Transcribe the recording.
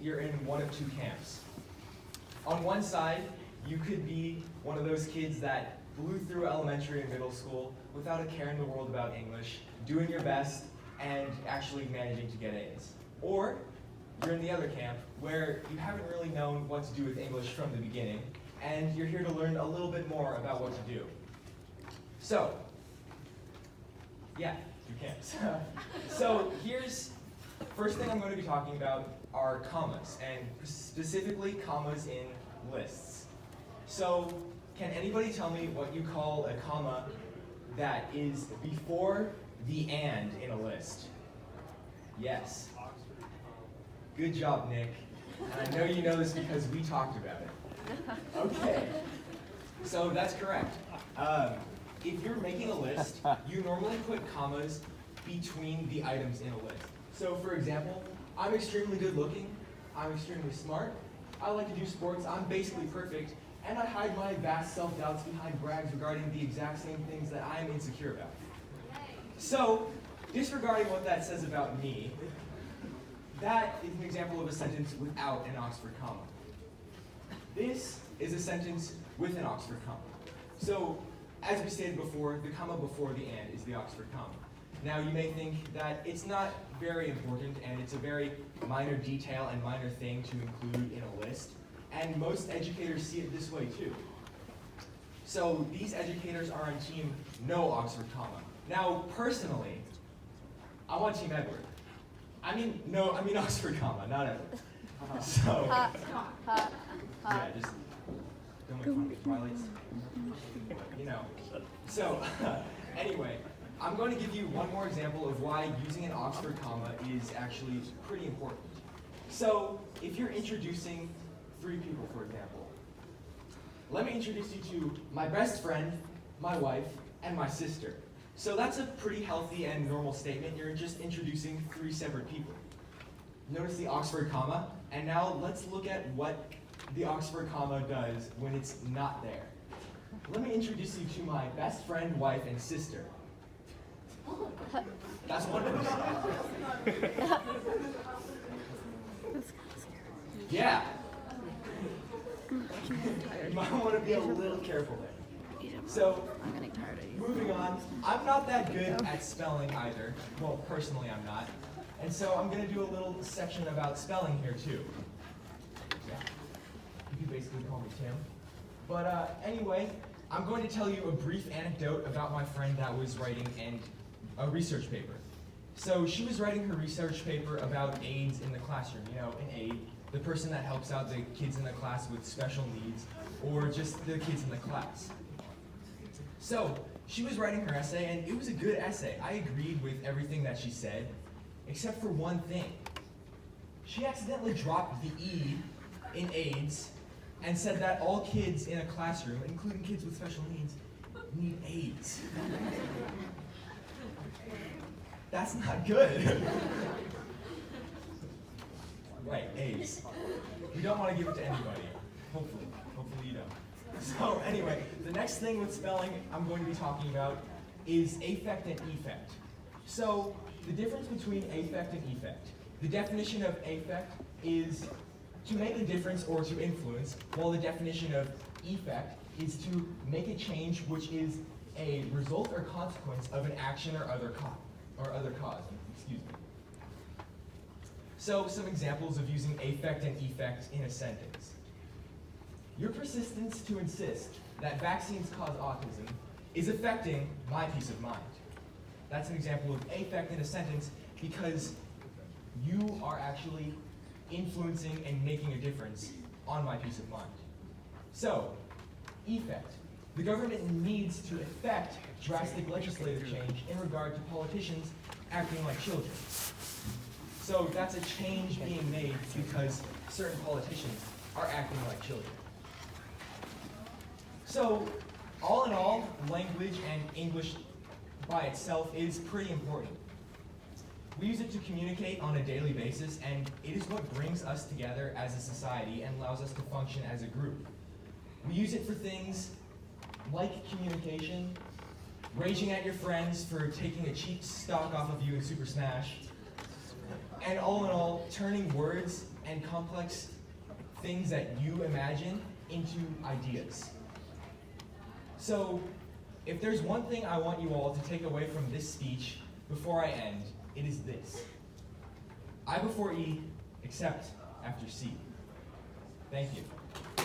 you're in one of two camps. On one side, you could be one of those kids that blew through elementary and middle school without a care in the world about English, doing your best, and actually managing to get A's. Or you're in the other camp where you haven't really known what to do with English from the beginning, and you're here to learn a little bit more about what to do. So, yeah, two camps. So first thing I'm going to be talking about are commas, and specifically commas in lists. So, can anybody tell me what you call a comma that is before the and in a list? Yes. Good job, Nick. And I know you know this because we talked about it. Okay. So that's correct. If you're making a list, you normally put commas between the items in a list. So for example, I'm extremely good looking, I'm extremely smart, I like to do sports, I'm basically perfect, and I hide my vast self-doubts behind brags regarding the exact same things that I'm insecure about. So, disregarding what that says about me, that is an example of a sentence without an Oxford comma. This is a sentence with an Oxford comma. So, as we stated before, the comma before the and is the Oxford comma. Now, you may think that it's not very important and it's a very minor detail and minor thing to include in a list, and most educators see it this way too. So, these educators are on team no Oxford comma. Now, personally, I'm on team Edward. I mean Oxford comma, not Edward. So, yeah, just don't make fun of the Twilights. You know. So, anyway, I'm going to give you one more example of why using an Oxford comma is actually pretty important. So, if you're introducing three people, for example, let me introduce you to my best friend, my wife, and my sister. So that's a pretty healthy and normal statement. You're just introducing three separate people. Notice the Oxford comma, and now let's look at what the Oxford comma does when it's not there. Let me introduce you to my best friend, wife, and sister. That's one person. Yeah. You might want to be a little careful there. So, moving on, I'm not that good at spelling either. Well, personally I'm not. And so I'm going to do a little section about spelling here too. Yeah. You can basically call me Tim. But anyway, I'm going to tell you a brief anecdote about my friend that was writing a research paper. So she was writing her research paper about aides in the classroom. You know, an aide, the person that helps out the kids in the class with special needs, or just the kids in the class. So, she was writing her essay, and it was a good essay. I agreed with everything that she said, except for one thing. She accidentally dropped the E in AIDS and said that all kids in a classroom, including kids with special needs, need AIDS. That's not good. Right, AIDS. We don't want to give it to anybody. Hopefully you don't. So anyway, the next thing with spelling I'm going to be talking about is affect and effect. So the difference between affect and effect. The definition of affect is to make a difference or to influence, while the definition of effect is to make a change which is a result or consequence of an action or other cause. Excuse me. So some examples of using affect and effect in a sentence. Your persistence to insist that vaccines cause autism is affecting my peace of mind. That's an example of affect in a sentence because you are actually influencing and making a difference on my peace of mind. So, effect. The government needs to effect drastic legislative change in regard to politicians acting like children. So that's a change being made because certain politicians are acting like children. So, all in all, language and English by itself is pretty important. We use it to communicate on a daily basis, and it is what brings us together as a society and allows us to function as a group. We use it for things like communication, raging at your friends for taking a cheap stock off of you in Super Smash, and all in all, turning words and complex things that you imagine into ideas. So, if there's one thing I want you all to take away from this speech before I end, it is this. I before E, except after C. Thank you.